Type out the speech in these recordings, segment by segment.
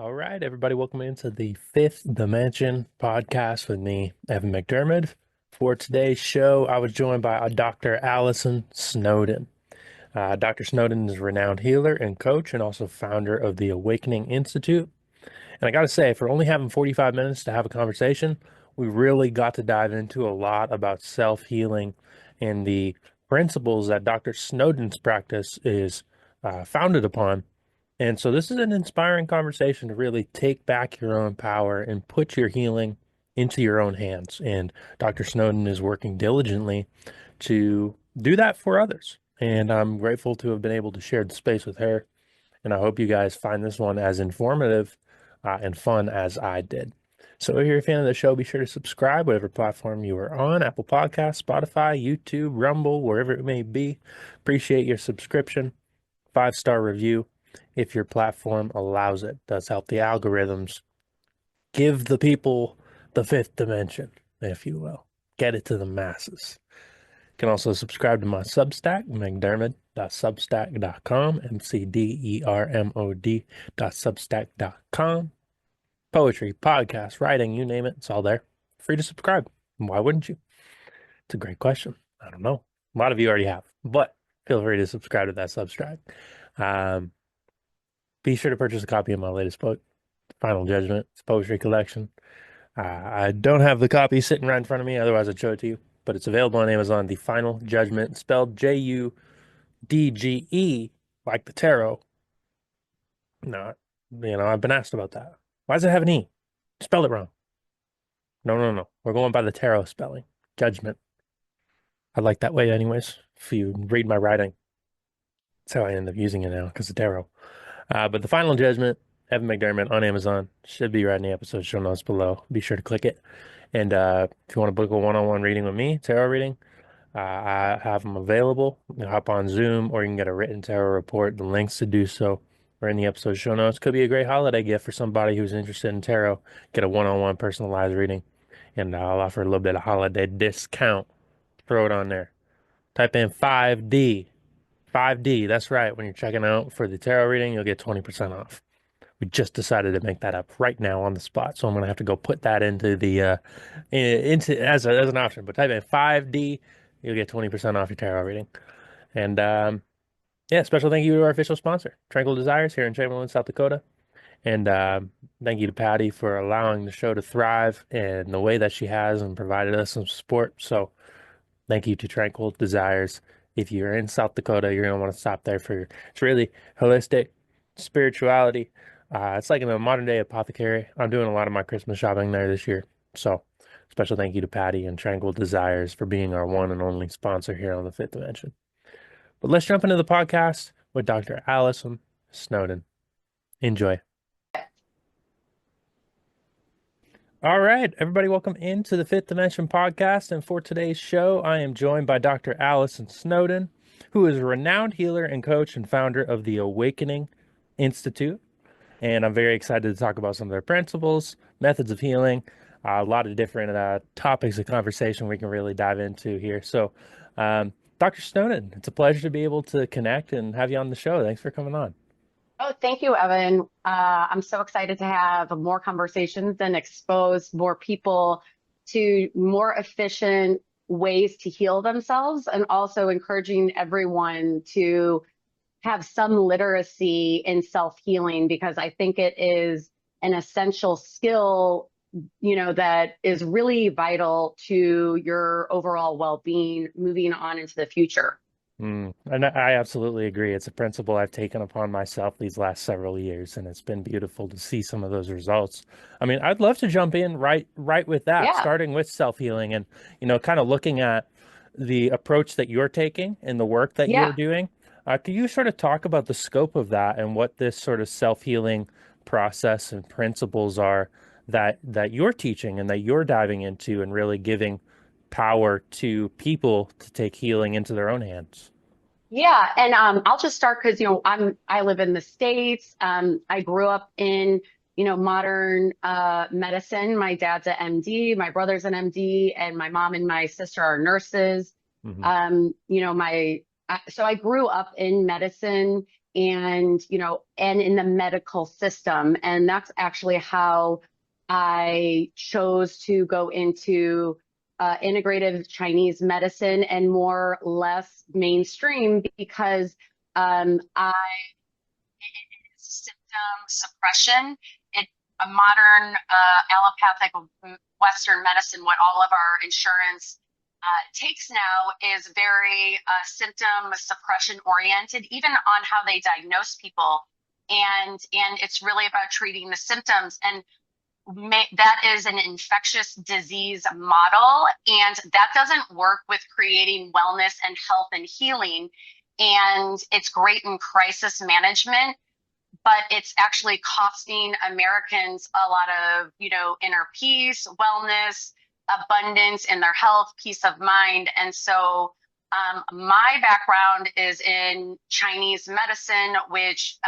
All right, everybody, welcome into the Fifth Dimension podcast with me, Evan McDermott. For today's show, I was joined by Dr. Allison Snowden. Dr. Snowden is a renowned healer and coach and also founder of the Awakening Institute. And I got to say, for only having 45 minutes to have a conversation, we really got to dive into a lot about self-healing and the principles that Dr. Snowden's practice is founded upon. And so this is an inspiring conversation to really take back your own power and put your healing into your own hands. And Dr. Snowden is working diligently to do that for others. And I'm grateful to have been able to share the space with her. And I hope you guys find this one as informative and fun as I did. So if you're a fan of the show, be sure to subscribe, whatever platform you are on, Apple Podcasts, Spotify, YouTube, Rumble, wherever it may be. Appreciate your subscription. 5-star review if your platform allows it. Does help the algorithms give the people the fifth dimension, if you will. Get it to the masses. You can also subscribe to my Substack, mcdermott.substack.com, mcdermod.substack.com. Poetry, podcast, writing, you name it, it's all there. Free to subscribe. Why wouldn't you? It's a great question. I don't know. A lot of you already have, but feel free to subscribe to that Substack. Be sure to purchase a copy of my latest book, Final Judgment. It's a poetry collection. I don't have the copy sitting right in front of me, otherwise I'd show it to you, but it's available on Amazon. The Final Judgment, spelled Judge, like the tarot. No, I've been asked about that. Why does it have an E? Spell it wrong. No. We're going by the tarot spelling. Judgment. I like that way anyways. If you read my writing, that's how I end up using it now, because of tarot. But the Final Judgment, Evan McDermott on Amazon, should be right in the episode show notes below. Be sure to click it. And if you want to book a one-on-one reading with me, tarot reading, I have them available. You can hop on Zoom or you can get a written tarot report. The links to do so are in the episode show notes. Could be a great holiday gift for somebody who's interested in tarot. Get a one-on-one personalized reading. And I'll offer a little bit of holiday discount. Throw it on there. Type in 5D. 5D, that's right. When you're checking out for the tarot reading, you'll get 20% off. We just decided to make that up right now on the spot, so I'm gonna have to go put that into the into as an option. But type in 5D, you'll get 20% off your tarot reading. And yeah, special thank you to our official sponsor, Tranquil Desires, here in Chamberlain, South Dakota. And thank you to Patty for allowing the show to thrive in the way that she has and provided us some support. So thank you to Tranquil Desires. If you're in South Dakota, you're going to want to stop there for it's really holistic spirituality. It's like in a modern day apothecary. I'm doing a lot of my Christmas shopping there this year. So special thank you to Patty and Tranquil Desires for being our one and only sponsor here on the Fifth Dimension. But let's jump into the podcast with Dr. Allison Snowden. Enjoy. All right, everybody, welcome into the Fifth Dimension podcast. And for today's show, I am joined by Dr. Allison Snowden, who is a renowned healer and coach and founder of the Awakening Institute. And I'm very excited to talk about some of their principles, methods of healing, a lot of different topics of conversation we can really dive into here. So, Dr. Snowden, it's a pleasure to be able to connect and have you on the show. Thanks for coming on. Oh, thank you, Evan. I'm so excited to have more conversations and expose more people to more efficient ways to heal themselves, and also encouraging everyone to have some literacy in self-healing, because I think it is an essential skill, that is really vital to your overall well-being moving on into the future. And I absolutely agree. It's a principle I've taken upon myself these last several years, and it's been beautiful to see some of those results. I mean, I'd love to jump in right with that, Yeah. starting with self-healing and, kind of looking at the approach that you're taking and the work that you're Yeah. doing. Could you sort of talk about the scope of that and what this sort of self-healing process and principles are that you're teaching and that you're diving into and really giving power to people to take healing into their own hands? Yeah, and I'll just start because I live in the States. I grew up in modern medicine. My dad's an MD, my brother's an MD, and my mom and my sister are nurses. Hmm. So I grew up in medicine, and, and in the medical system. And that's actually how I chose to go into integrative Chinese medicine and more less mainstream because I symptom suppression. It a modern allopathic Western medicine, what all of our insurance takes now is very symptom suppression oriented, even on how they diagnose people, and it's really about treating the symptoms. And that is an infectious disease model, and that doesn't work with creating wellness and health and healing. And it's great in crisis management, but it's actually costing Americans a lot of, inner peace, wellness, abundance in their health, peace of mind. And so my background is in Chinese medicine, which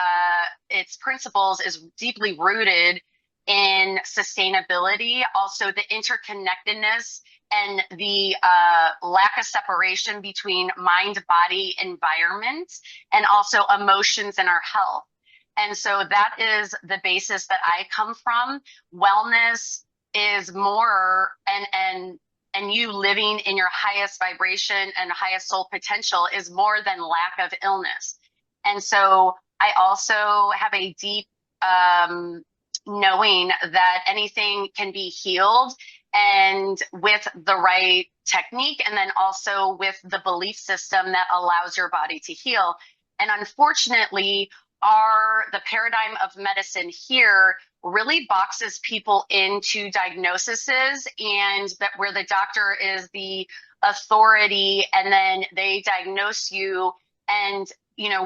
its principles is deeply rooted in sustainability, also the interconnectedness and the lack of separation between mind, body, environment, and also emotions and our health. And so that is the basis that I come from. Wellness is more and you living in your highest vibration and highest soul potential is more than lack of illness. And so I also have a deep knowing that anything can be healed, and with the right technique, and then also with the belief system that allows your body to heal. And unfortunately, the paradigm of medicine here really boxes people into diagnoses, and that where the doctor is the authority, and then they diagnose you. And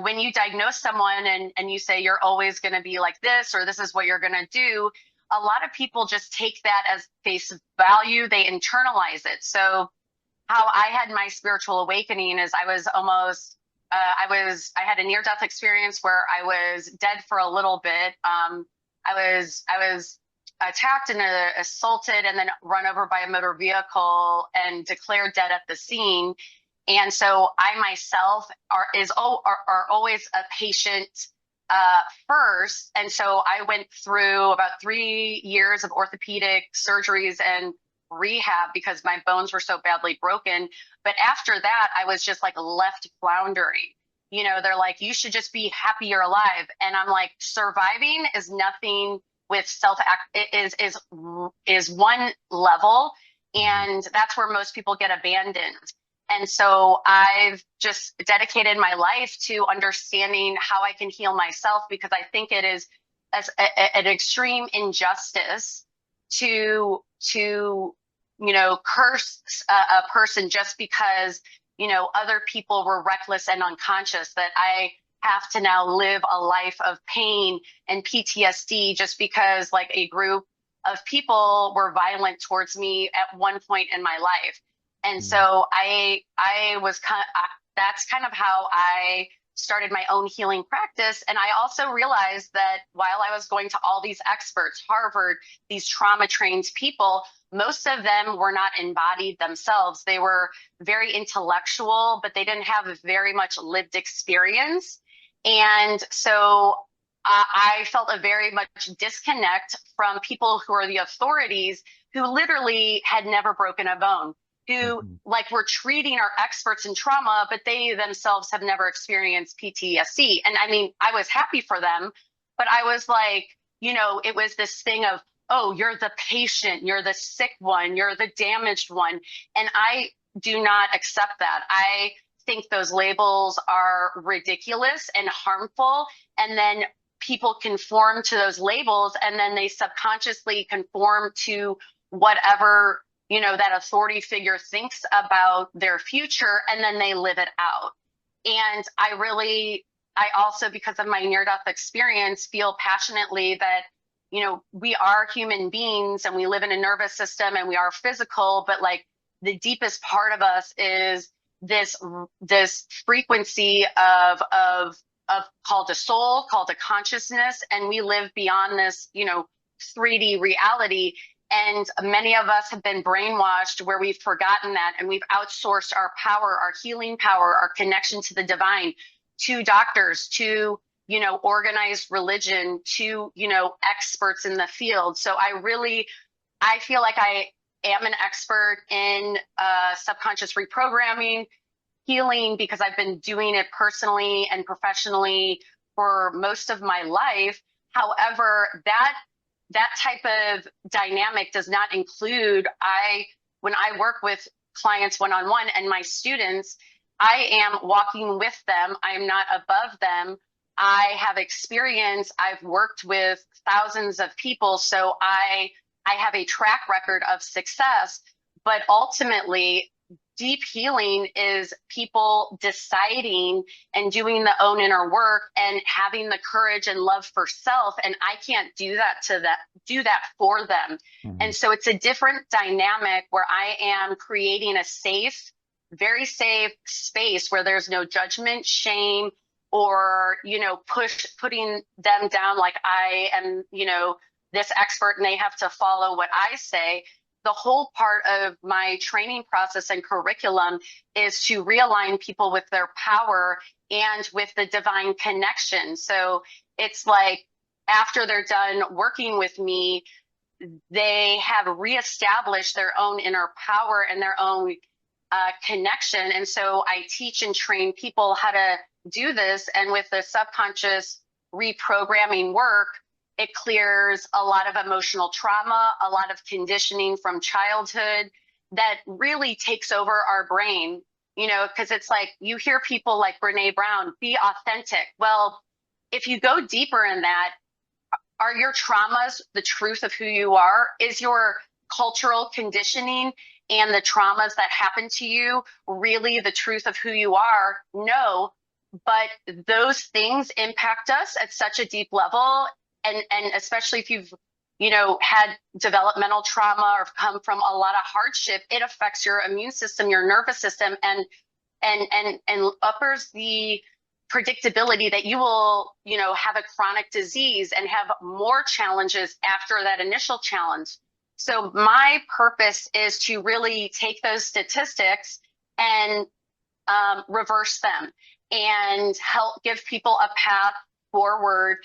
when you diagnose someone and you say you're always going to be like this, or this is what you're going to do, a lot of people just take that as face value. They internalize it. So how I had my spiritual awakening is I had a near-death experience where I was dead for a little bit. I was attacked and assaulted and then run over by a motor vehicle and declared dead at the scene. And so I myself are always a patient first. And so I went through about 3 years of orthopedic surgeries and rehab because my bones were so badly broken. But after that, I was just like left floundering. They're like, you should just be happy you're alive. And I'm like, surviving is nothing with is one level. And that's where most people get abandoned. And so I've just dedicated my life to understanding how I can heal myself, because I think it is an extreme injustice to curse a person just because other people were reckless and unconscious, that I have to now live a life of pain and PTSD just because like a group of people were violent towards me at one point in my life. And so that's kind of how I started my own healing practice. And I also realized that while I was going to all these experts, Harvard, these trauma trained people, most of them were not embodied themselves. They were very intellectual, but they didn't have very much lived experience. And so I felt a very much disconnect from people who are the authorities, who literally had never broken a bone, who like were treating our experts in trauma, but they themselves have never experienced PTSD. And I mean, I was happy for them, but I was like, it was this thing of, oh, you're the patient, you're the sick one, you're the damaged one. And I do not accept that. I think those labels are ridiculous and harmful. And then people conform to those labels, and then they subconsciously conform to whatever that authority figure thinks about their future, and then they live it out. And I also, because of my near-death experience, feel passionately that, we are human beings and we live in a nervous system and we are physical, but like the deepest part of us is this frequency of called a soul, called a consciousness, and we live beyond this, 3D reality. And many of us have been brainwashed where we've forgotten that, and we've outsourced our power, our healing power, our connection to the divine, to doctors, to organized religion to, experts in the field. So I feel like I am an expert in subconscious reprogramming, healing, because I've been doing it personally and professionally for most of my life. However, that type of dynamic does not include when I work with clients one-on-one and my students, I am walking with them. I am not above them. I have experience. I've worked with thousands of people, so I have a track record of success. But ultimately, deep healing is people deciding and doing the own inner work and having the courage and love for self. And I can't do that for them. Mhm. And so it's a different dynamic where I am creating a safe, very safe space where there's no judgment, shame, or, putting them down like I am, this expert and they have to follow what I say. The whole part of my training process and curriculum is to realign people with their power and with the divine connection. So it's like after they're done working with me, they have reestablished their own inner power and their own connection. And so I teach and train people how to do this. And with the subconscious reprogramming work, it clears a lot of emotional trauma, a lot of conditioning from childhood that really takes over our brain, because it's like you hear people like Brene Brown, be authentic. Well, if you go deeper in that, are your traumas the truth of who you are? Is your cultural conditioning and the traumas that happen to you really the truth of who you are? No, but those things impact us at such a deep level. And especially if you've, had developmental trauma or come from a lot of hardship, it affects your immune system, your nervous system, and uppers the predictability that you will, have a chronic disease and have more challenges after that initial challenge. So my purpose is to really take those statistics and reverse them and help give people a path forward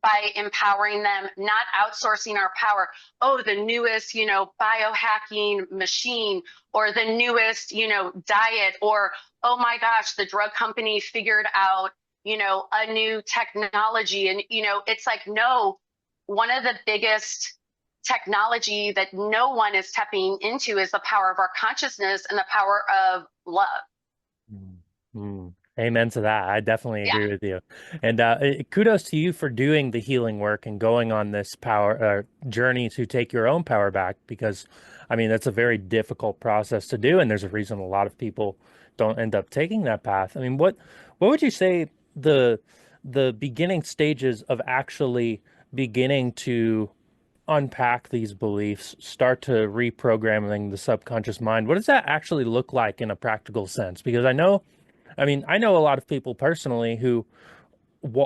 by empowering them, not outsourcing our power. Oh, the newest, biohacking machine, or the newest, diet, or, oh my gosh, the drug company figured out, a new technology. And, it's like, no, one of the biggest technology that no one is tapping into is the power of our consciousness and the power of love. Mm. Amen to that. I definitely Yeah. agree with you. And kudos to you for doing the healing work and going on this power journey to take your own power back, because, I mean, that's a very difficult process to do. And there's a reason a lot of people don't end up taking that path. I mean, what would you say the beginning stages of actually beginning to unpack these beliefs, start to reprogramming the subconscious mind? What does that actually look like in a practical sense? Because I know a lot of people personally who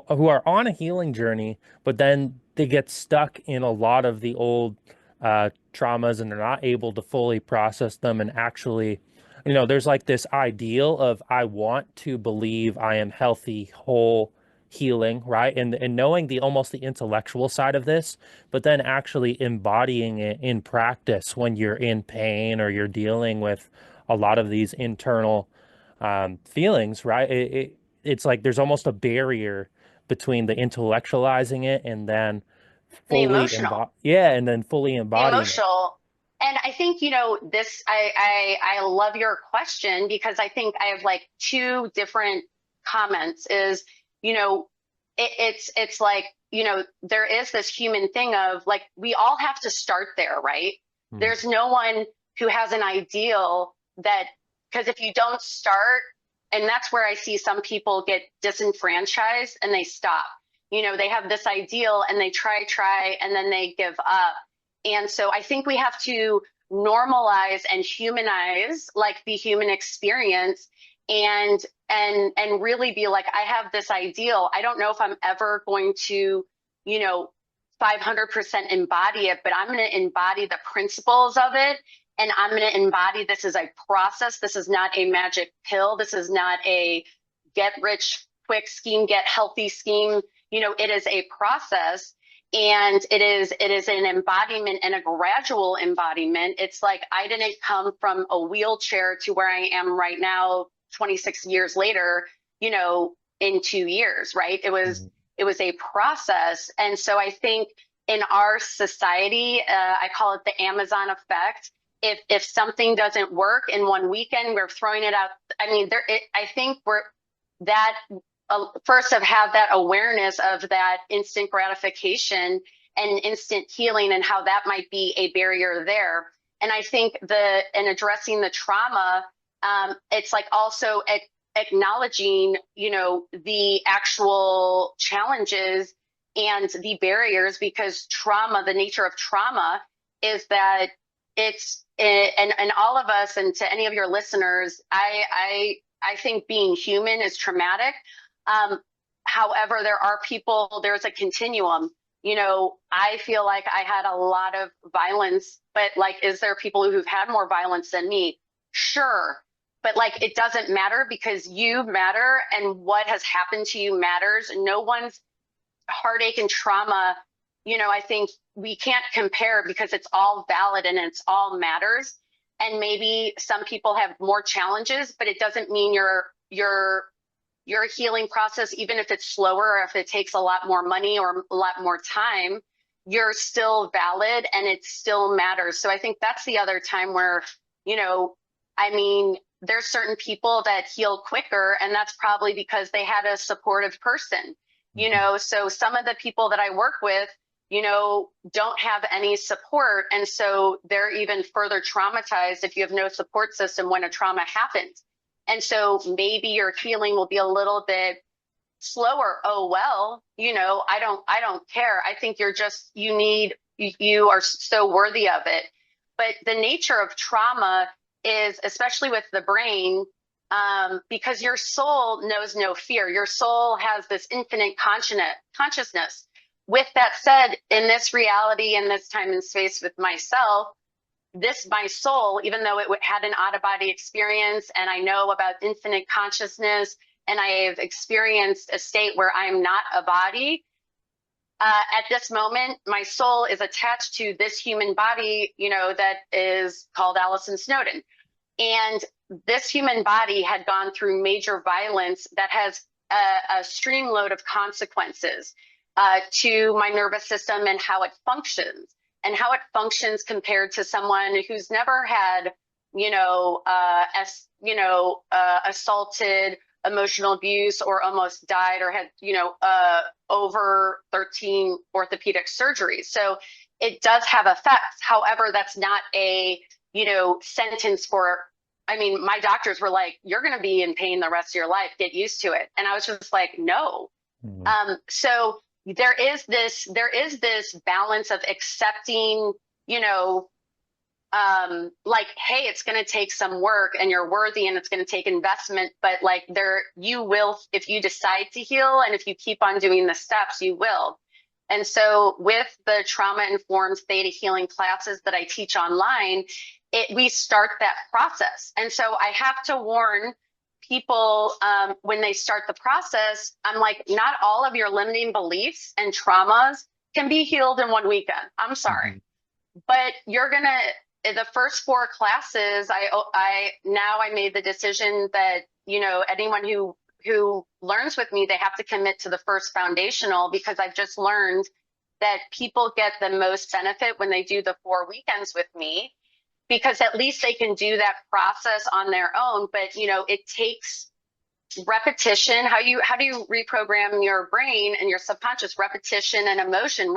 are on a healing journey, but then they get stuck in a lot of the old traumas and they're not able to fully process them and actually, there's like this ideal of I want to believe I am healthy, whole, healing, right? And knowing the almost the intellectual side of this, but then actually embodying it in practice when you're in pain or you're dealing with a lot of these internal feelings, right? It's like there's almost a barrier between the intellectualizing it and then The fully emotional. and then fully The embodying it. emotional. And I think, this, I love your question, because I think I have like two different comments is, it's like, there is this human thing of like, we all have to start there, right? Mm. There's no one who has an ideal that, because if you don't start, and that's where I see some people get disenfranchised and they stop. They have this ideal and they try, and then they give up. And so I think we have to normalize and humanize like the human experience, and really be like, I have this ideal. I don't know if I'm ever going to, 500% embody it, but I'm going to embody the principles of it. And I'm going to embody this as a process. This is not a magic pill. This is not a get rich quick scheme, get healthy scheme. it is a process, and it is an embodiment and a gradual embodiment. It's like I didn't come from a wheelchair to where I am right now, 26 years later, in 2 years, right? Mhm. It was a process. And so I think in our society, I call it the Amazon effect. If something doesn't work in one weekend, we're throwing it out. I mean, I think we're that first of have that awareness of that instant gratification and instant healing and how that might be a barrier there. And I think in addressing the trauma, it's like also acknowledging, the actual challenges and the barriers, because trauma, the nature of trauma is that and all of us, and to any of your listeners, I think being human is traumatic. Um, However, there's a continuum. I feel like I had a lot of violence, but like, is there people who've had more violence than me? Sure. But like, it doesn't matter, because you matter and what has happened to you matters. No one's heartache and trauma, I think we can't compare, because it's all valid and it's all matters. And maybe some people have more challenges, but it doesn't mean your healing process, even if it's slower or if it takes a lot more money or a lot more time, you're still valid and it still matters. So I think that's the other time where, I mean, there's certain people that heal quicker, and that's probably because they had a supportive person. Mhm. So some of the people that I work with, don't have any support. And so they're even further traumatized if you have no support system when a trauma happens. And so maybe your healing will be a little bit slower. Oh, well, I don't care. I think you are so worthy of it. But the nature of trauma is, especially with the brain, because your soul knows no fear. Your soul has this infinite consciousness. With that said, in this reality, in this time and space with myself, my soul, even though it had an out of body experience, and I know about infinite consciousness, and I have experienced a state where I'm not a body, at this moment, my soul is attached to this human body, that is called Allison Snowden. And this human body had gone through major violence that has a stream load of consequences to my nervous system and how it functions, and how it functions compared to someone who's never had, assaulted, emotional abuse, or almost died, or had, over 13 orthopedic surgeries. So it does have effects. However, that's not a, sentence for, I mean, my doctors were like, you're going to be in pain the rest of your life. Get used to it. And I was just like, no. Mhm. So there is this balance of accepting, like, hey, it's going to take some work and you're worthy and it's going to take investment, but like you will, if you decide to heal and if you keep on doing the steps, you will. And so with the trauma informed theta healing classes that I teach online, we start that process. And so I have to warn people, when they start the process, I'm like, not all of your limiting beliefs and traumas can be healed in one weekend. I'm sorry, Mhm. but the first four classes, I made the decision that, anyone who learns with me, they have to commit to the first foundational, because I've just learned that people get the most benefit when they do the 4 weekends with me, because at least they can do that process on their own. But, it takes repetition. How do you reprogram your brain and your subconscious? Repetition and emotion.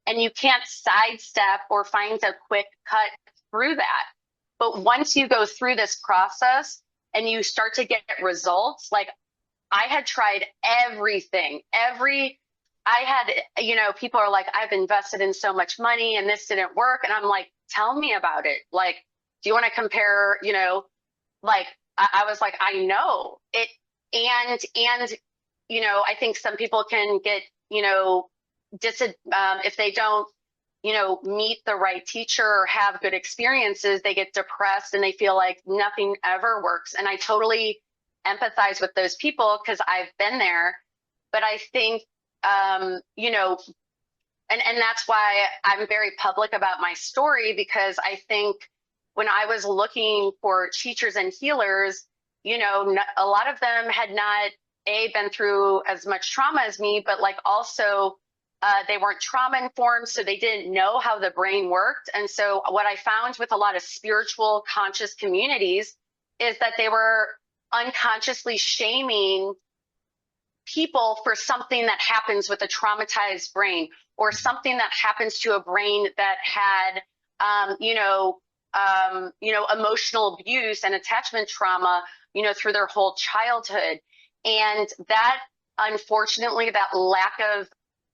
And you can't sidestep or find a quick cut through that. But once you go through this process and you start to get results, like I had tried everything, I had, people are like, I've invested in so much money and this didn't work. And I'm like, tell me about it. Like, do you want to compare, like, I was like, I know it. And, I think some people can get, if they don't, meet the right teacher or have good experiences, they get depressed and they feel like nothing ever works. And I totally empathize with those people, because I've been there. But I think, you know, and that's why I'm very public about my story, because I think when I was looking for teachers and healers, you know, a lot of them had not been through as much trauma as me, but like also they weren't trauma informed, so they didn't know how the brain worked. And so what I found with a lot of spiritual conscious communities is that they were unconsciously shaming people for something that happens with a traumatized brain, or something that happens to a brain that had, emotional abuse and attachment trauma, through their whole childhood. And that, unfortunately, that lack of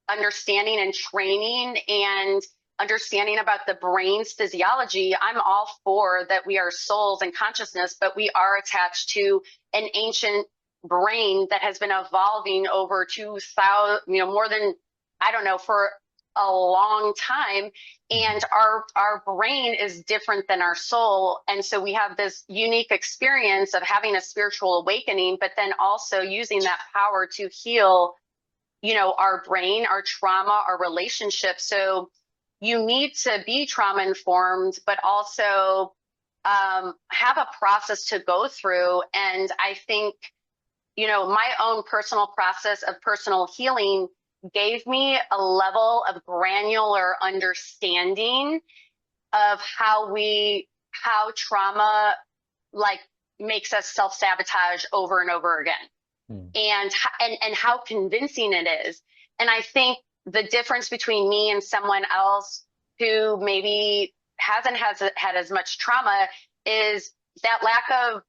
understanding and training and understanding about the brain's physiology, I'm all for that. We are souls and consciousness, but we are attached to an ancient brain that has been evolving over 2000, more than, I don't know, for a long time. And our brain is different than our soul. And so we have this unique experience of having a spiritual awakening, but then also using that power to heal, our brain, our trauma, our relationships. So you need to be trauma informed, but also have a process to go through. And I think, my own personal process of personal healing gave me a level of granular understanding of how trauma like makes us self-sabotage over and over again. And how convincing it is. And I think the difference between me and someone else who maybe hasn't had as much trauma is that lack of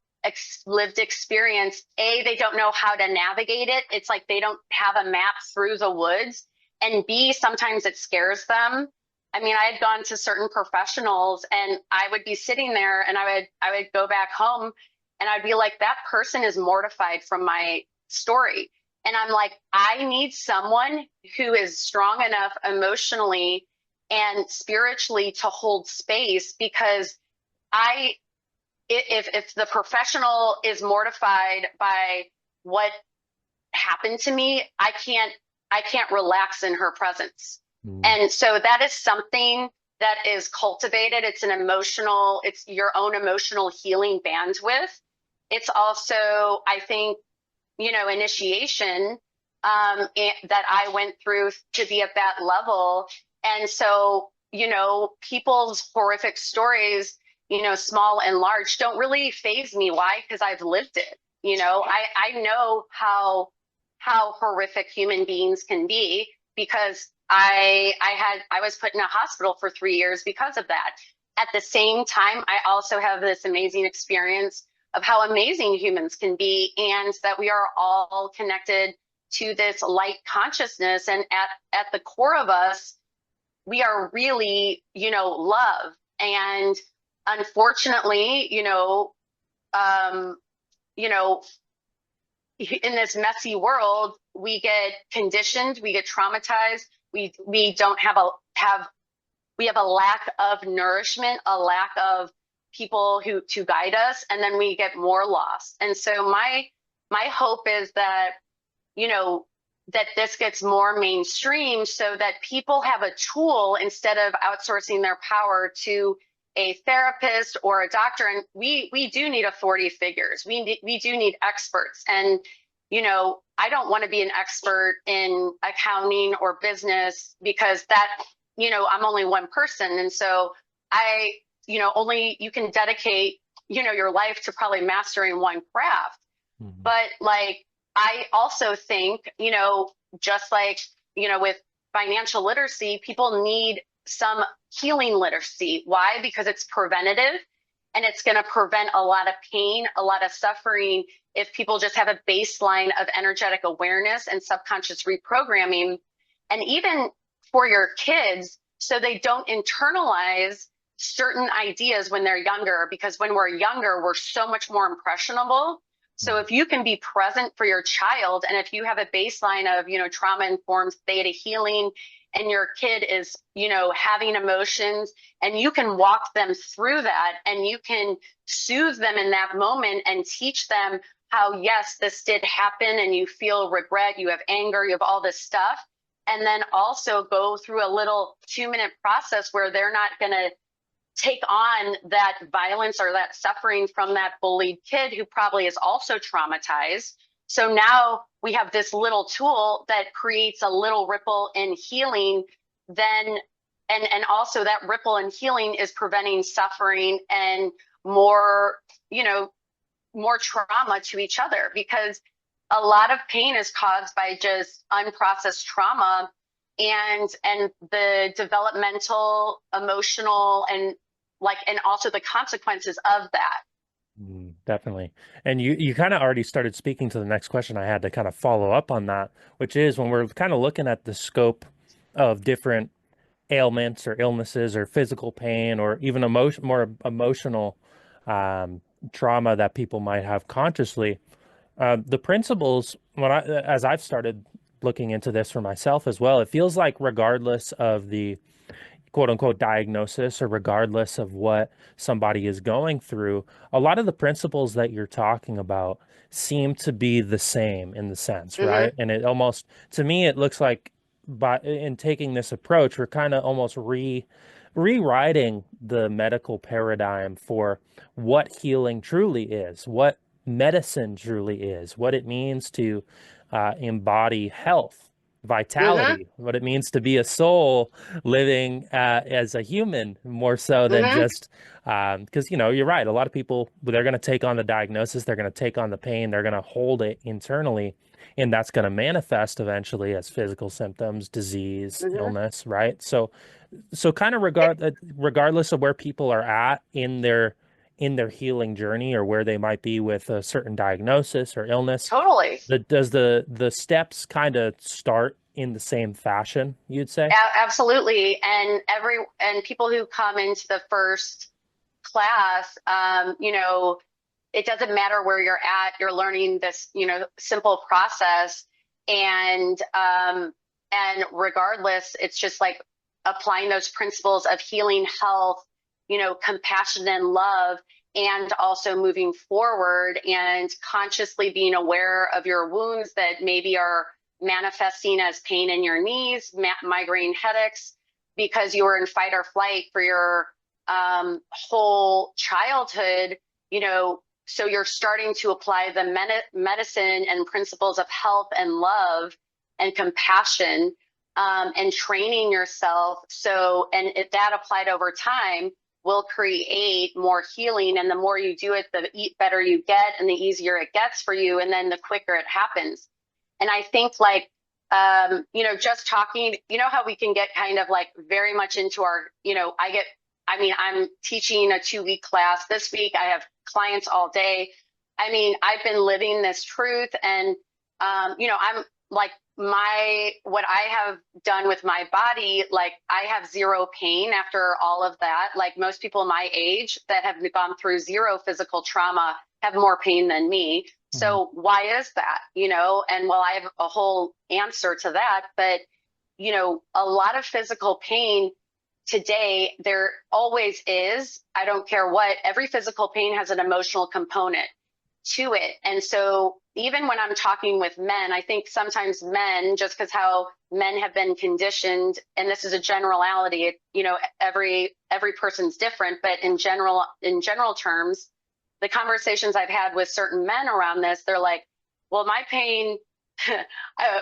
lived experience. They don't know how to navigate it. It's like they don't have a map through the woods. And B, sometimes it scares them. I mean, I had gone to certain professionals and I would be sitting there and I would go back home and I'd be like, that person is mortified from my story. And I'm like, I need someone who is strong enough emotionally and spiritually to hold space, because if the professional is mortified by what happened to me, I can't relax in her presence. And so that is something that is cultivated. It's your own emotional healing bandwidth. It's also, I think, initiation that I went through to be at that level. And so, people's horrific stories, small and large, don't really faze me. Why? Because I've lived it. I know how horrific human beings can be, because I was put in a hospital for 3 years because of that. At the same time, I also have this amazing experience of how amazing humans can be, and that we are all connected to this light consciousness. And at the core of us, we are really, love. And unfortunately, in this messy world, we get conditioned, we get traumatized, we don't have we have a lack of nourishment, a lack of people to guide us, and then we get more lost. And so my hope is that, that this gets more mainstream, so that people have a tool instead of outsourcing their power to a therapist or a doctor. And we do need authority figures. We do need experts. And, I don't want to be an expert in accounting or business, because that, I'm only one person. And so only you can dedicate, your life to probably mastering one craft. But like, I also think, just like, with financial literacy, people need some healing literacy. Why? Because it's preventative, and it's going to prevent a lot of pain, a lot of suffering, if people just have a baseline of energetic awareness and subconscious reprogramming. And even for your kids, so they don't internalize certain ideas when they're younger, because when we're younger, we're so much more impressionable. So if you can be present for your child, and if you have a baseline of, trauma-informed theta healing, and your kid is, having emotions, and you can walk them through that, and you can soothe them in that moment and teach them how, yes, this did happen and you feel regret, you have anger, you have all this stuff. And then also go through a little 2-minute process where they're not going to take on that violence or that suffering from that bullied kid who probably is also traumatized. So now we have this little tool that creates a little ripple in healing. Then, and also that ripple in healing is preventing suffering and more, more trauma to each other, because a lot of pain is caused by just unprocessed trauma and the developmental, emotional, and also the consequences of that. Definitely. And you kind of already started speaking to the next question I had to kind of follow up on that, which is when we're kind of looking at the scope of different ailments or illnesses or physical pain or even more emotional um, trauma that people might have consciously. The principles, as I've started looking into this for myself as well, it feels like regardless of the quote unquote diagnosis or regardless of what somebody is going through, a lot of the principles that you're talking about seem to be the same in the sense, Mm-hmm, right? And it almost, to me, it looks like by in taking this approach, we're kind of almost rewriting the medical paradigm for what healing truly is, what medicine truly is, what it means to embody health, mm-hmm, vitality, what it means to be a soul living as a human more so than mm-hmm, just because you're right. A lot of people, they're going to take on the diagnosis, they're going to take on the pain, they're going to hold it internally, and that's going to manifest eventually as physical symptoms, disease, mm-hmm. illness, right? So kind of regardless of where people are at in their healing journey or where they might be with a certain diagnosis or illness, Totally. does the steps kind of start in the same fashion, you'd say? Absolutely. And people who come into the first class, it doesn't matter where you're at, you're learning this, simple process. And regardless, it's just like applying those principles of healing, health, compassion and love, and also moving forward and consciously being aware of your wounds that maybe are manifesting as pain in your knees, migraine headaches, because you were in fight or flight for your whole childhood, so you're starting to apply the medicine and principles of health and love and compassion, and training yourself. So, and if that applied over time will create more healing. And the more you do it, the better you get and the easier it gets for you. And then the quicker it happens. And I think like, just talking, how we can get kind of like very much into our, I'm teaching a 2-week class this week. I have clients all day. I mean, I've been living this truth, and, I'm like what I have done with my body, like I have zero pain after all of that. Like most people my age that have gone through zero physical trauma have more pain than me. Mhm. So why is that? And well, I have a whole answer to that, but a lot of physical pain today, there always is. I don't care what, every physical pain has an emotional component to it. And so even when I'm talking with men, I think sometimes men, just because how men have been conditioned, and this is a generality, every person's different, but in general terms, the conversations I've had with certain men around this, they're like, well, my pain,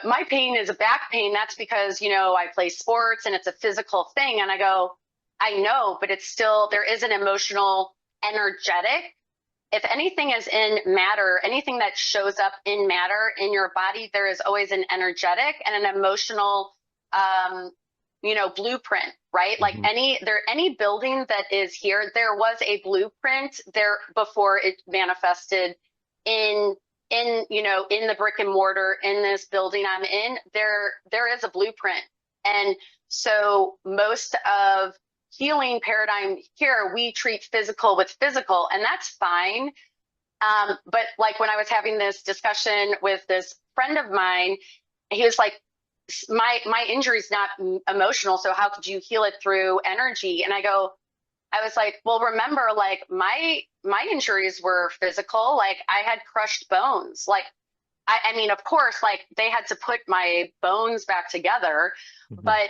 my pain is a back pain. That's because, I play sports and it's a physical thing. And I go, I know, but it's still, there is an emotional, energetic. If anything is in matter, anything that shows up in matter in your body, there is always an energetic and an emotional, blueprint, right? Like Mhm. any building that is here, there was a blueprint there before it manifested in in the brick and mortar in this building I'm in. There is a blueprint. And so most of healing paradigm here, we treat physical with physical, and that's fine. But like when I was having this discussion with this friend of mine, he was like, my injury is not emotional, so how could you heal it through energy? And I go, I was like, well, remember, like my injuries were physical. Like I had crushed bones. Like I mean, of course, like they had to put my bones back together, Hmm. but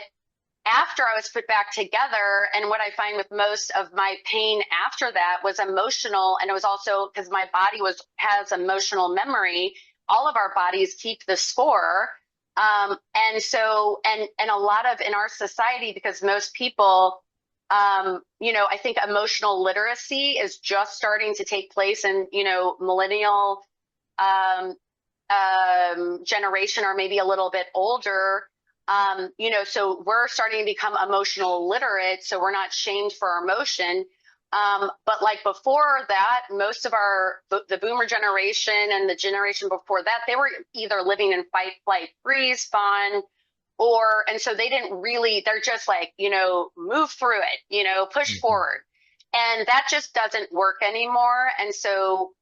after I was put back together, and what I find with most of my pain after that was emotional, and it was also because my body was has emotional memory. All of our bodies keep the score, and so and a lot of in our society, because most people, I think emotional literacy is just starting to take place in millennial um, generation or maybe a little bit older. So we're starting to become emotional literate, so we're not shamed for our emotion. But like before that, most of the boomer generation and the generation before that, they were either living in fight, flight, freeze, fawn, and so they didn't really, they're just like, move through it, push Hmm. forward. And that just doesn't work anymore. And so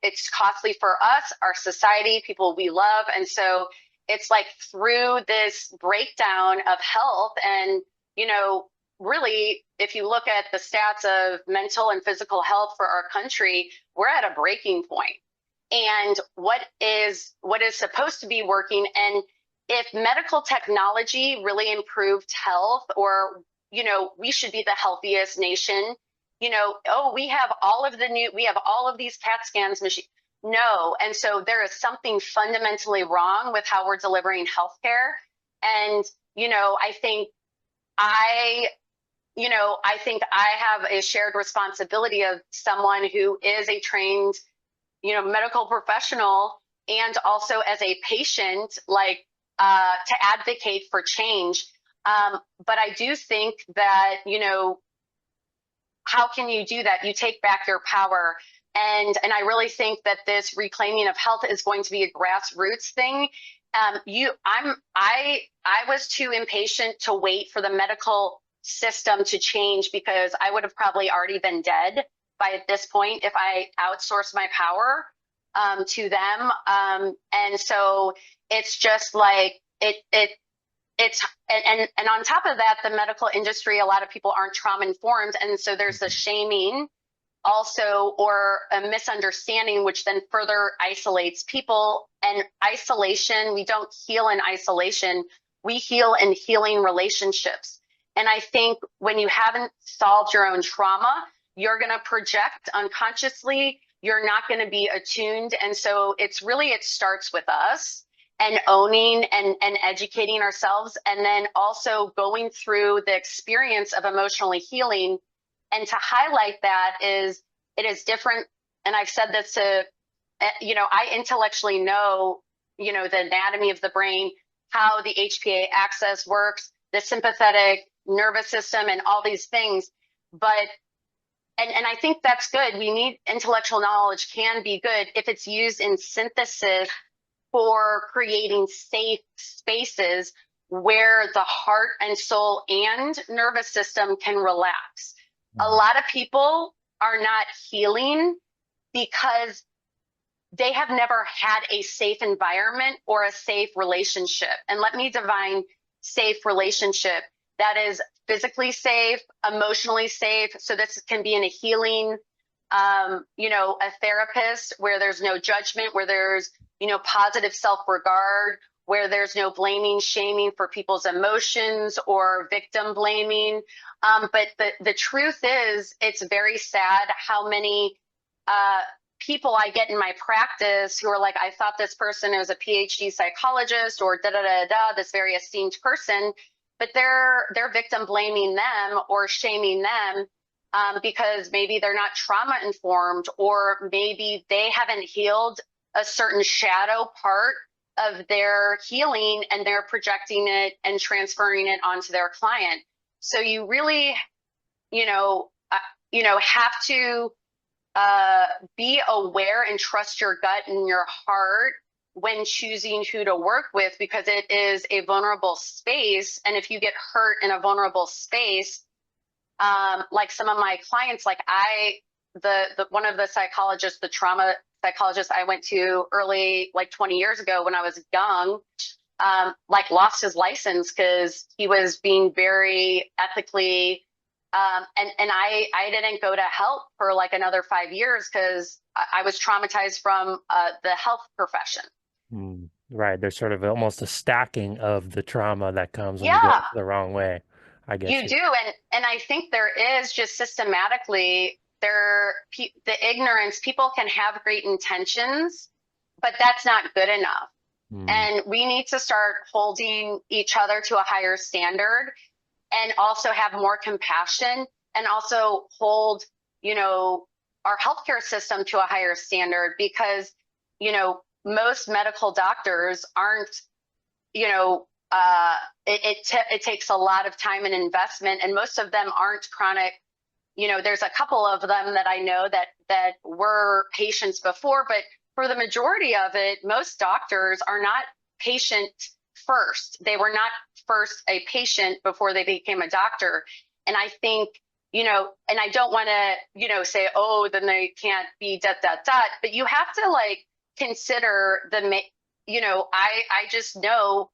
it's costly for us, our society, people we love. And so it's like through this breakdown of health and, you know, really, if you look at the stats of mental and physical health for our country, we're at a breaking point. And what is supposed to be working, and if medical technology really improved health, or we should be the healthiest nation. Oh, we have all of these CAT scans machine. No, and so there is something fundamentally wrong with how we're delivering healthcare. And I think I I think I have a shared responsibility of someone who is a trained, medical professional, and also as a patient, like to advocate for change. But I do think that, how can you do that? You take back your power. And I really think that this reclaiming of health is going to be a grassroots thing. I was too impatient to wait for the medical system to change, because I would have probably already been dead by this point if I outsourced my power to them. And so it's just like it's and on top of that, the medical industry, a lot of people aren't trauma informed, and so there's the shaming also, or a misunderstanding, which then further isolates people. And isolation, we don't heal in isolation, we heal in healing relationships. And I think when you haven't solved your own trauma, you're going to project unconsciously, you're not going to be attuned. And so it starts with us, and owning and educating ourselves, and then also going through the experience of emotionally healing. And to highlight that is, it is different. And I've said this to, I intellectually know, the anatomy of the brain, how the HPA axis works, the sympathetic nervous system, and all these things. But, and I think that's good. We need intellectual knowledge, can be good if it's used in synthesis for creating safe spaces where the heart and soul and nervous system can relax. A Hmm. lot of people are not healing because they have never had a safe environment or a safe relationship. And let me define safe relationship. That is physically safe, emotionally safe. So this can be in a healing, a therapist where there's no judgment, where there's, positive self-regard, where there's no blaming, shaming for people's emotions or victim blaming. But the truth is, it's very sad how many people I get in my practice who are like, I thought this person was a PhD psychologist or da da da da, this very esteemed person, but they're victim blaming them or shaming them, because maybe they're not trauma informed, or maybe they haven't healed a certain shadow part of their healing, and they're projecting it and transferring it onto their client. So you really, you know, have to be aware and trust your gut and your heart when choosing who to work with, because it is a vulnerable space. And if you get hurt in a vulnerable space, like some of my clients, like the one of the psychologists, the trauma psychologist I went to early, like 20 years ago when I was young, like lost his license because he was being very ethically I didn't go to help for like another 5 years because I was traumatized from the health profession. Right. There's sort of almost a stacking of the trauma that comes when you go Yeah, the wrong way. I get you you. do. And I think there is just systematically the ignorance, people can have great intentions, but that's not good enough. Hmm. And we need to start holding each other to a higher standard and also have more compassion and also hold, you know, our healthcare system to a higher standard because, most medical doctors aren't, you know, it takes a lot of time and investment, and most of them aren't chronic. There's a couple of them that I know that were patients before, but for the majority of it, most doctors are not patient first. They were not first a patient before they became a doctor. And I think, and I don't want to, say, oh, then they can't be dot, dot, dot, but you have to like consider I just know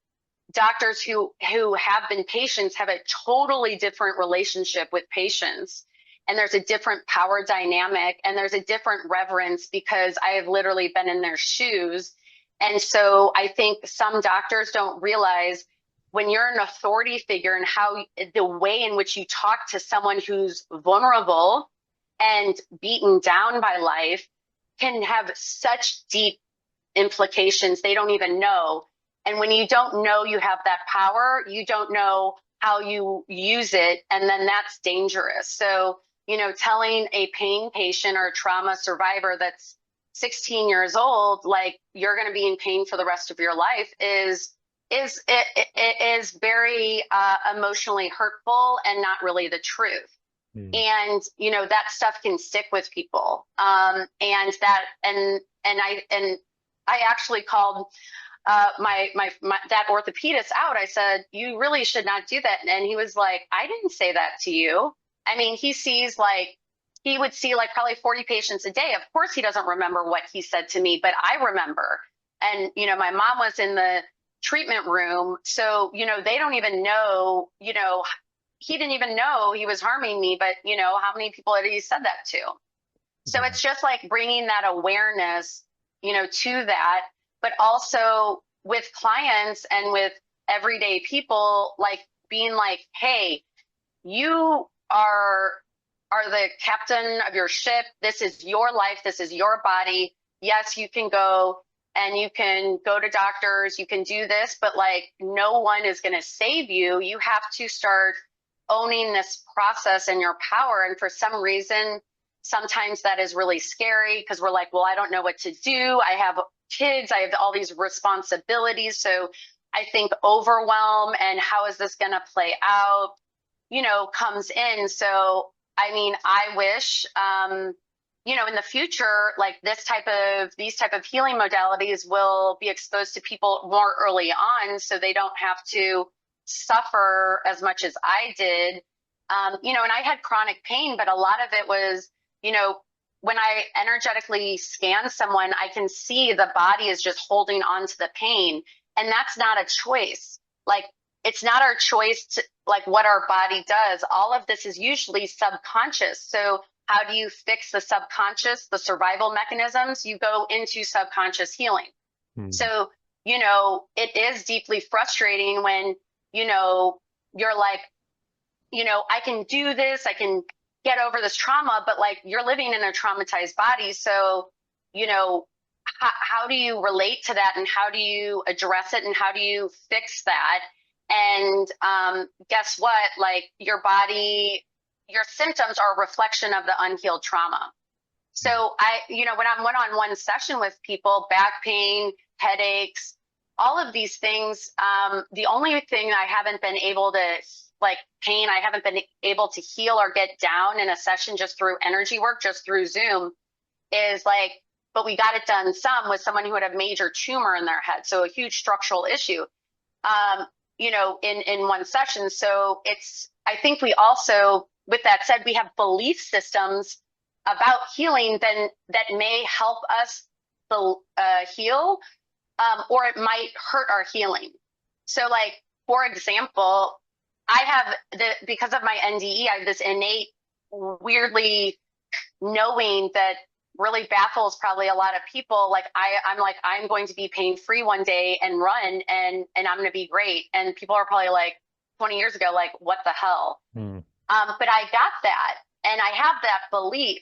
doctors who have been patients have a totally different relationship with patients, and there's a different power dynamic and there's a different reverence because I have literally been in their shoes. And so I think some doctors don't realize when you're an authority figure and how the way in which you talk to someone who's vulnerable and beaten down by life can have such deep implications they don't even know. And when you don't know you have that power, you don't know how you use it. And then that's dangerous. So, telling a pain patient or a trauma survivor that's 16 years old, like you're going to be in pain for the rest of your life is very emotionally hurtful and not really the truth. Hmm. And that stuff can stick with people. And I actually called my that orthopedist out. I said, you really should not do that. And he was like, I didn't say that to you. I mean, he would see like probably 40 patients a day. Of course, he doesn't remember what he said to me, but I remember. And, my mom was in the treatment room. So, they don't even know, he didn't even know he was harming me, but, how many people had he said that to? So Yeah. it's just like bringing that awareness, to that, but also with clients and with everyday people, like being like, hey, you are the captain of your ship. This is your life. This is your body. Yes, you can go and you can go to doctors. You can do this, but like no one is going to save you. You have to start owning this process and your power. And for some reason, sometimes that is really scary because we're like, well, I don't know what to do. I have kids. I have all these responsibilities. So I think overwhelm and how is this going to play out, comes in. So, I mean, I wish, in the future, like these type of healing modalities will be exposed to people more early on so they don't have to suffer as much as I did. And I had chronic pain, but a lot of it was, when I energetically scan someone, I can see the body is just holding on to the pain. And that's not a choice. Like, it's not our choice to like what our body does. All of this is usually subconscious. So how do you fix the subconscious, the survival mechanisms? You go into subconscious healing. Hmm. So, it is deeply frustrating when, you're like, I can do this, I can get over this trauma, but like you're living in a traumatized body. So, how do you relate to that and how do you address it and how do you fix that? And guess what? Like your body, your symptoms are a reflection of the unhealed trauma. So when I'm one-on-one session with people, back pain, headaches, all of these things, the only thing I haven't been able to like pain, I haven't been able to heal or get down in a session just through energy work, just through Zoom is like, but we got it done some with someone who had a major tumor in their head. So a huge structural issue, in one session. So I think we also, with that said, we have belief systems about healing then that may help us heal, or it might hurt our healing. So like, for example, I have because of my NDE, I have this innate, weirdly knowing that really baffles probably a lot of people. Like I'm like, I'm going to be pain free one day and run and I'm going to be great. And people are probably like 20 years ago, like, what the hell? Hmm. But I got that and I have that belief.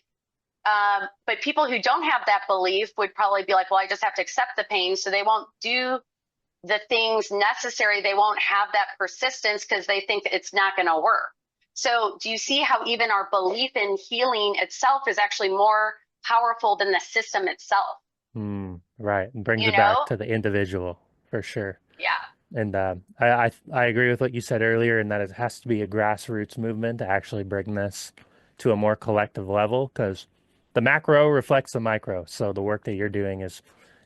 But people who don't have that belief would probably be like, well, I just have to accept the pain. So they won't do the things necessary. They won't have that persistence because they think it's not going to work. So do you see how even our belief in healing itself is actually more powerful than the system itself? Right. And brings You it back know? to the individual for sure. Yeah. And I agree with what you said earlier in that it has to be a grassroots movement to actually bring this to a more collective level because the macro reflects the micro. So the work that you're doing is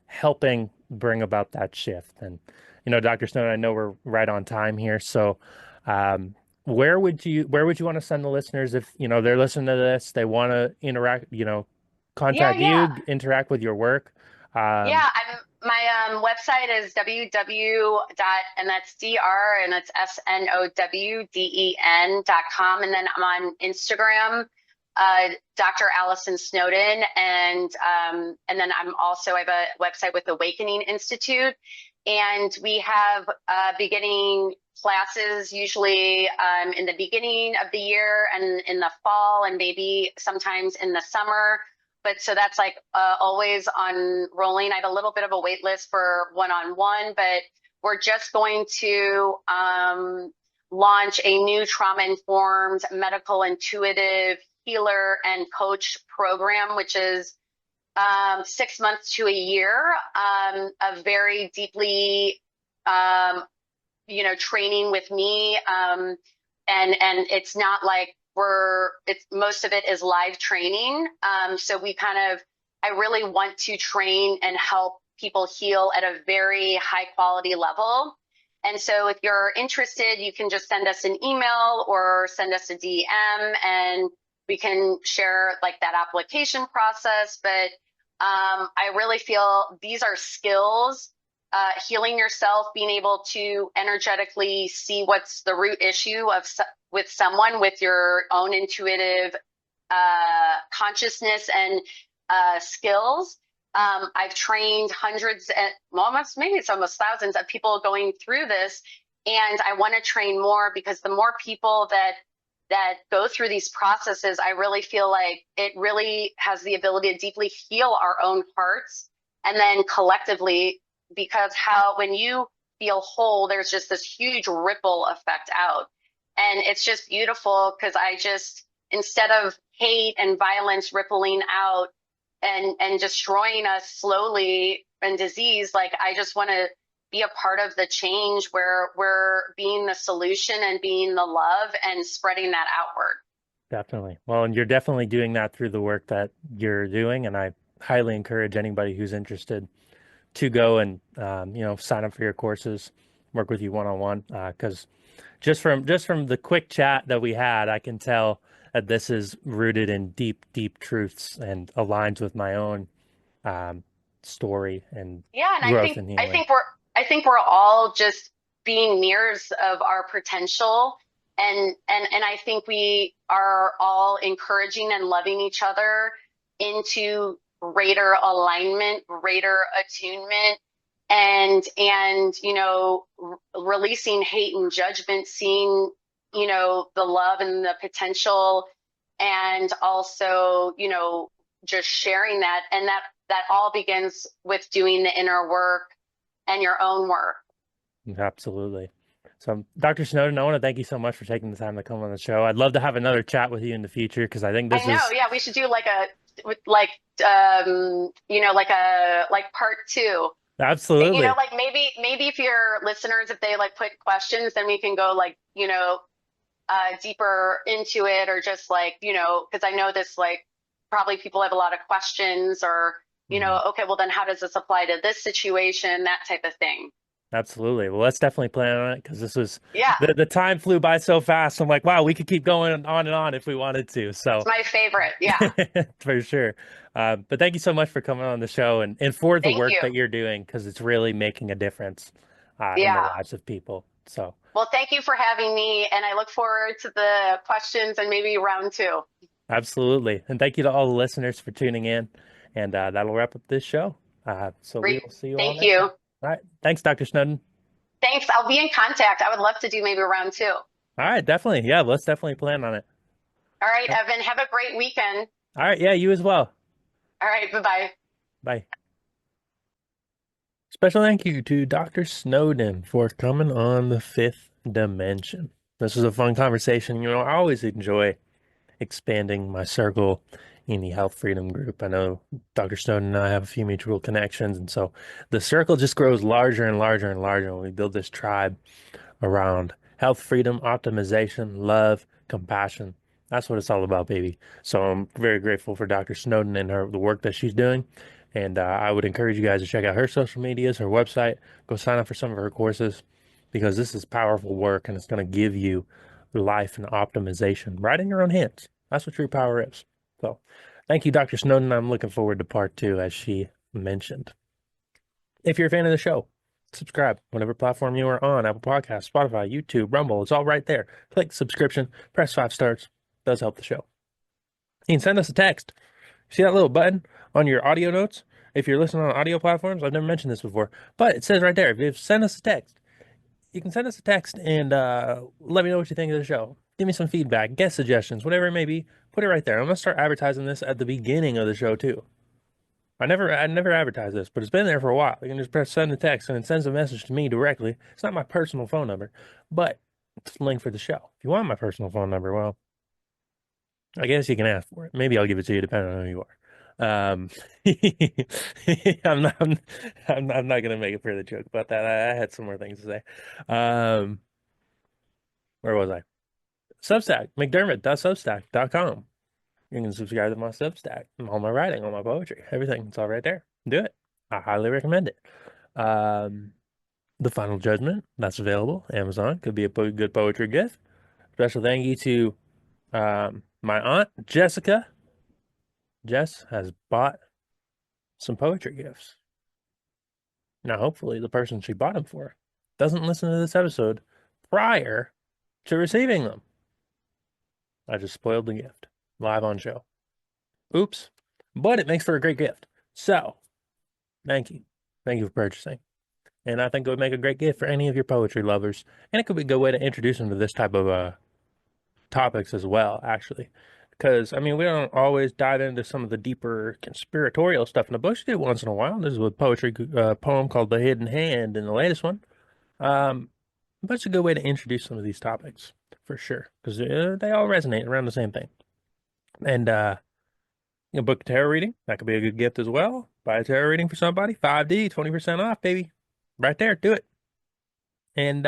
helping bring about that shift. And Dr. Snowden, I know we're right on time here. So where would you want to send the listeners if they're listening to this, they want to interact, Yeah, contact yeah. you, interact with your work? Um, Yeah, my website is and that's dr and it's snowden.com, and then I'm on Instagram, Dr. Allison Snowden, and then I have a website with Awakening Institute, and we have beginning classes usually in the beginning of the year and in the fall and maybe sometimes in the summer. But so that's like always on rolling. I have a little bit of a wait list for one-on-one, but we're just going to launch a new trauma-informed medical intuitive healer and coach program, which is 6 months to a year of very deeply, training with me. And it's not like it's most of it is live training. So I really want to train and help people heal at a very high quality level. And so if you're interested, you can just send us an email or send us a DM and we can share like that application process. But I really feel these are skills, healing yourself, being able to energetically see what's the root issue with someone with your own intuitive consciousness and skills. I've trained hundreds and maybe it's almost thousands of people going through this. And I want to train more because the more people that go through these processes, I really feel like it really has the ability to deeply heal our own hearts. And then collectively, because when you feel whole, there's just this huge ripple effect out. And it's just beautiful because instead of hate and violence rippling out and destroying us slowly and disease, like I just want to be a part of the change where we're being the solution and being the love and spreading that outward. Definitely. Well, and you're definitely doing that through the work that you're doing, and I highly encourage anybody who's interested to go and sign up for your courses, work with you one on one. Because just from the quick chat that we had, I can tell that this is rooted in deep, deep truths and aligns with my own um, story and Yeah, and growth and healing. I think we're all just being mirrors of our potential, and I think we are all encouraging and loving each other into greater alignment, greater attunement, and releasing hate and judgment, seeing the love and the potential, and also just sharing that, and that all begins with doing the inner work and your own work. Absolutely. So, Dr. Snowden, I want to thank you so much for taking the time to come on the show. I'd love to have another chat with you in the future because I think I this know, is yeah, we should do like like part two. absolutely. Like maybe if your listeners, if they like put questions, then we can go like, deeper into it, or just like, because I know this, like, probably people have a lot of questions, or, Mhm. okay, well then how does this apply to this situation, that type of thing. Absolutely. Well, let's definitely plan on it because this was Yeah, the time flew by so fast. I'm like, wow, we could keep going on and on if we wanted to. it's So, my favorite. Yeah, for sure. But thank you so much for coming on the show and for the thank work you. that you're doing because it's really making a difference in the Yeah. lives of people. So, Well, thank you for having me, and I look forward to the questions and maybe round two. Absolutely. And thank you to all the listeners for tuning in. And that'll wrap up this show. So we Great. will see you all Thank next time. you. All right. Thanks, Dr. Snowden. Thanks. I'll be in contact. I would love to do maybe round two. All right. Definitely. Yeah, let's definitely plan on it. All right, Yep. Evan, have a great weekend. All right. Yeah, you as well. All right, bye-bye. Bye. Special thank you to Dr. Snowden for coming on the fifth dimension. This was a fun conversation. I always enjoy expanding my circle in the health freedom group. I know Dr. Snowden and I have a few mutual connections, and so the circle just grows larger and larger and larger when we build this tribe around health freedom, optimization, love, compassion. That's what it's all about, baby. So I'm very grateful for Dr. Snowden and the work that she's doing. And I would encourage you guys to check out her social medias, her website, go sign up for some of her courses because this is powerful work and it's going to give you life and optimization right in your own hands. That's what true power is. So thank you, Dr. Snowden. I'm looking forward to part two, as she mentioned. If you're a fan of the show, subscribe whatever platform you are on, Apple Podcasts, Spotify, YouTube, Rumble. It's all right there. Click subscription, press 5 stars. It does help the show. You can send us a text. See that little button on your audio notes? If you're listening on audio platforms, I've never mentioned this before, but it says right there, if you send us a text, you can send us a text and let me know what you think of the show. Give me some feedback, guest suggestions, whatever it may be. Put it right there. I'm gonna start advertising this at the beginning of the show too. I never advertise this, but it's been there for a while. You can just press send a text and it sends a message to me directly. It's not my personal phone number, but it's a link for the show. If you want my personal phone number, well, I guess you can ask for it. Maybe I'll give it to you depending on who you are. Um, I'm not, I'm not gonna make a further joke about that. I had some more things to say. Um, where was I? Substack, McDermott.substack.com. You can subscribe to my Substack, all my writing, all my poetry, everything. It's all right there. Do it. I highly recommend it. Um, The Final Judgment, that's available. Amazon could be a good poetry gift. Special thank you to my aunt, Jessica. Jess has bought some poetry gifts. Now, hopefully, the person she bought them for doesn't listen to this episode prior to receiving them. I just spoiled the gift live on show. Oops. But it makes for a great gift. So, thank you. Thank you for purchasing. And I think it would make a great gift for any of your poetry lovers. And it could be a good way to introduce them to this type of topics as well, actually. Because, I mean, we don't always dive into some of the deeper conspiratorial stuff in the books. We do it once in a while. There's a poetry poem called The Hidden Hand in the latest one. Um, but it's a good way to introduce some of these topics, for sure. Because they all resonate around the same thing. And, book a tarot reading. That could be a good gift as well. Buy a tarot reading for somebody. 5D, 20% off, baby. Right there. Do it. And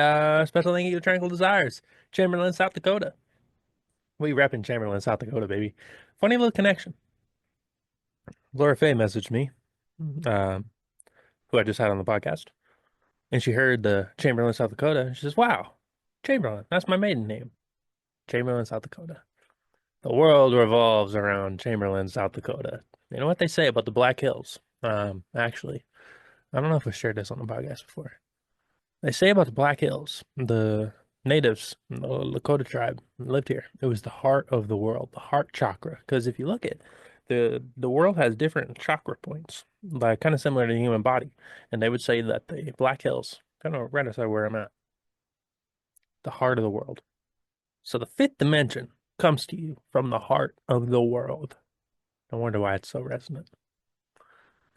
special thank you to Tranquil Desires, Chamberlain, South Dakota. We repping Chamberlain, South Dakota, baby. Funny little connection. Laura Faye messaged me, um, who I just had on the podcast, and she heard the Chamberlain, South Dakota. And she says, "Wow, Chamberlain, that's my maiden name, Chamberlain, South Dakota. The world revolves around Chamberlain, South Dakota." You know what they say about the Black Hills? Actually, I don't know if I shared this on the podcast before. They say about the Black Hills, the natives, the Lakota tribe lived here. It was the heart of the world, the heart chakra. Because if you look at the world has different chakra points, like kind of similar to the human body. And they would say that the Black Hills, kind of right outside where I'm at, the heart of the world. So the fifth dimension comes to you from the heart of the world. No wonder why it's so resonant.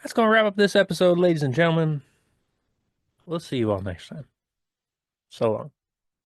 That's going to wrap up this episode, ladies and gentlemen. We'll see you all next time. So long.